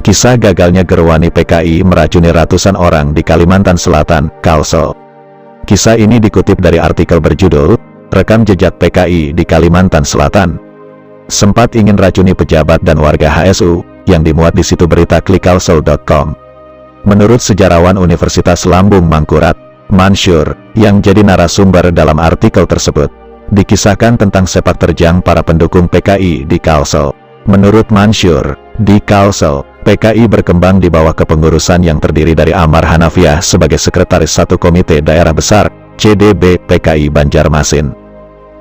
Kisah gagalnya Gerwani PKI meracuni ratusan orang di Kalimantan Selatan, Kalsel. Kisah ini dikutip dari artikel berjudul, Rekam Jejak PKI di Kalimantan Selatan. Sempat ingin racuni pejabat dan warga HSU, yang dimuat di situ berita klikalsel.com. Menurut sejarawan Universitas Lambung Mangkurat, Mansur, yang jadi narasumber dalam artikel tersebut, dikisahkan tentang sepak terjang para pendukung PKI di Kalsel. Menurut Mansur, di Kalsel, PKI berkembang di bawah kepengurusan yang terdiri dari Amar Hanafiah sebagai sekretaris satu komite daerah besar, CDB PKI Banjarmasin.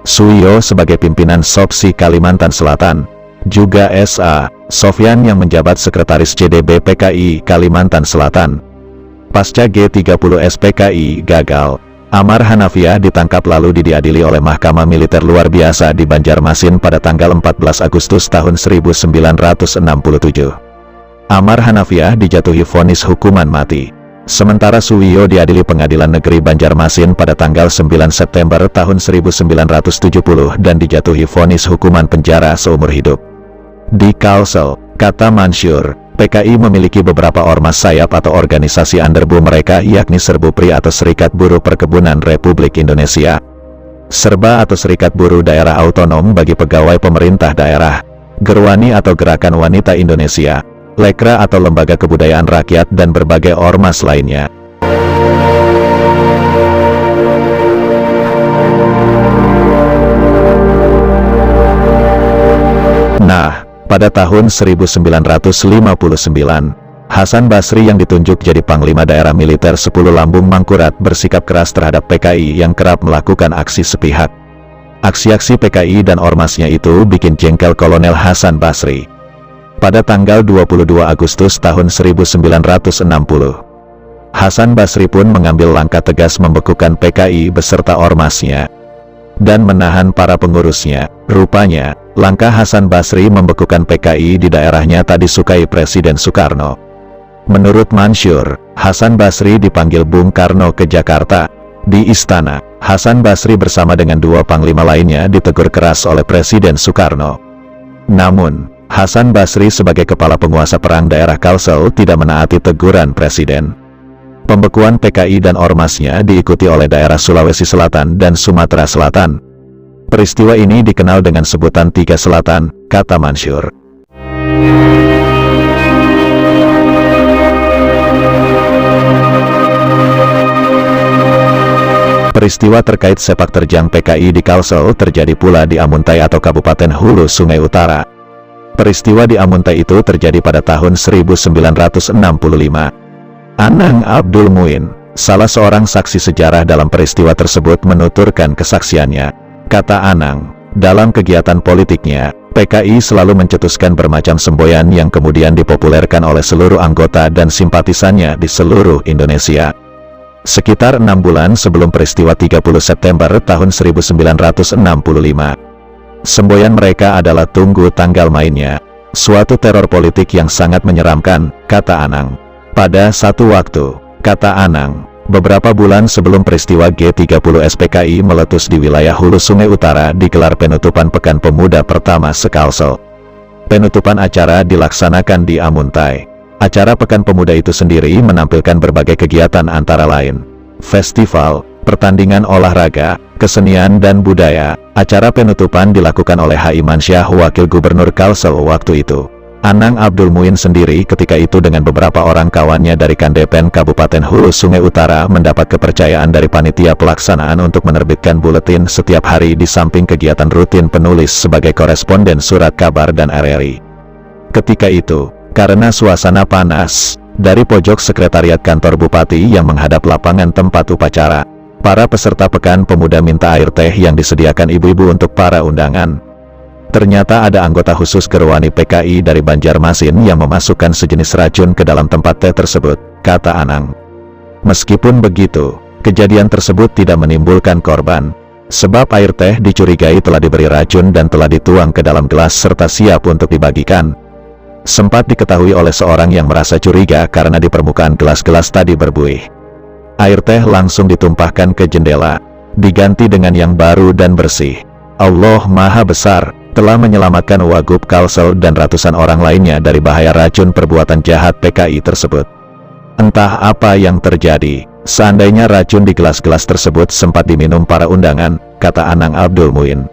Suyo sebagai pimpinan Sopsi Kalimantan Selatan, juga S.A. Sofyan yang menjabat sekretaris CDB PKI Kalimantan Selatan. Pasca G30 SPKI gagal, Amar Hanafiah ditangkap lalu diadili oleh Mahkamah Militer Luar Biasa di Banjarmasin pada tanggal 14 Agustus tahun 1967. Amar Hanafiah dijatuhi vonis hukuman mati. Sementara Suwiyo diadili Pengadilan Negeri Banjarmasin pada tanggal 9 September tahun 1970 dan dijatuhi vonis hukuman penjara seumur hidup. Di Kalsel, kata Mansur, PKI memiliki beberapa ormas sayap atau organisasi underbu mereka, yakni Serbupri atau Serikat Buruh Perkebunan Republik Indonesia, Serba atau Serikat Buruh Daerah Autonom bagi pegawai pemerintah daerah, Gerwani atau Gerakan Wanita Indonesia, Lekra atau Lembaga Kebudayaan Rakyat, dan berbagai ormas lainnya. Nah, pada tahun 1959, Hasan Basri yang ditunjuk jadi Panglima Daerah Militer 10 Lambung Mangkurat bersikap keras terhadap PKI yang kerap melakukan aksi sepihak. Aksi-aksi PKI dan ormasnya itu bikin jengkel Kolonel Hasan Basri. Pada tanggal 22 Agustus tahun 1960, Hasan Basri pun mengambil langkah tegas membekukan PKI beserta ormasnya dan menahan para pengurusnya. Rupanya, langkah Hasan Basri membekukan PKI di daerahnya tak disukai Presiden Soekarno. Menurut Mansur, Hasan Basri dipanggil Bung Karno ke Jakarta. Di istana, Hasan Basri bersama dengan dua panglima lainnya ditegur keras oleh Presiden Soekarno. Namun, Hasan Basri sebagai kepala penguasa perang daerah Kalsel tidak menaati teguran Presiden. Pembekuan PKI dan ormasnya diikuti oleh daerah Sulawesi Selatan dan Sumatera Selatan. Peristiwa ini dikenal dengan sebutan Tiga Selatan, kata Mansur. Peristiwa terkait sepak terjang PKI di Kalsel terjadi pula di Amuntai atau Kabupaten Hulu Sungai Utara. Peristiwa di Amuntai itu terjadi pada tahun 1965. Anang Abdul Muin, salah seorang saksi sejarah dalam peristiwa tersebut, menuturkan kesaksiannya. Kata Anang, dalam kegiatan politiknya, PKI selalu mencetuskan bermacam semboyan yang kemudian dipopulerkan oleh seluruh anggota dan simpatisannya di seluruh Indonesia. Sekitar 6 bulan sebelum peristiwa 30 September tahun 1965, semboyan mereka adalah "Tunggu tanggal mainnya", suatu teror politik yang sangat menyeramkan, kata Anang. Pada satu waktu, kata Anang, beberapa bulan sebelum peristiwa G30 SPKI meletus di wilayah Hulu Sungai Utara digelar penutupan Pekan Pemuda pertama se-Kalsel. Penutupan acara dilaksanakan di Amuntai. Acara Pekan Pemuda itu sendiri menampilkan berbagai kegiatan antara lain festival, pertandingan olahraga, kesenian dan budaya. Acara penutupan dilakukan oleh H. Imansyah, Wakil Gubernur Kalsel waktu itu. Anang Abdul Muin sendiri ketika itu dengan beberapa orang kawannya dari Kandepen Kabupaten Hulu Sungai Utara mendapat kepercayaan dari panitia pelaksanaan untuk menerbitkan buletin setiap hari di samping kegiatan rutin penulis sebagai koresponden surat kabar dan RRI. Ketika itu, karena suasana panas, dari pojok sekretariat kantor bupati yang menghadap lapangan tempat upacara, para peserta Pekan Pemuda minta air teh yang disediakan ibu-ibu untuk para undangan. Ternyata ada anggota khusus Gerwani PKI dari Banjarmasin yang memasukkan sejenis racun ke dalam tempat teh tersebut, kata Anang. Meskipun begitu, kejadian tersebut tidak menimbulkan korban, sebab air teh dicurigai telah diberi racun dan telah dituang ke dalam gelas serta siap untuk dibagikan. Sempat diketahui oleh seorang yang merasa curiga karena di permukaan gelas-gelas tadi berbuih. Air teh langsung ditumpahkan ke jendela, diganti dengan yang baru dan bersih. Allah Maha Besar, telah menyelamatkan Wagub Kalsel dan ratusan orang lainnya dari bahaya racun perbuatan jahat PKI tersebut. Entah apa yang terjadi, seandainya racun di gelas-gelas tersebut sempat diminum para undangan, kata Anang Abdul Muin.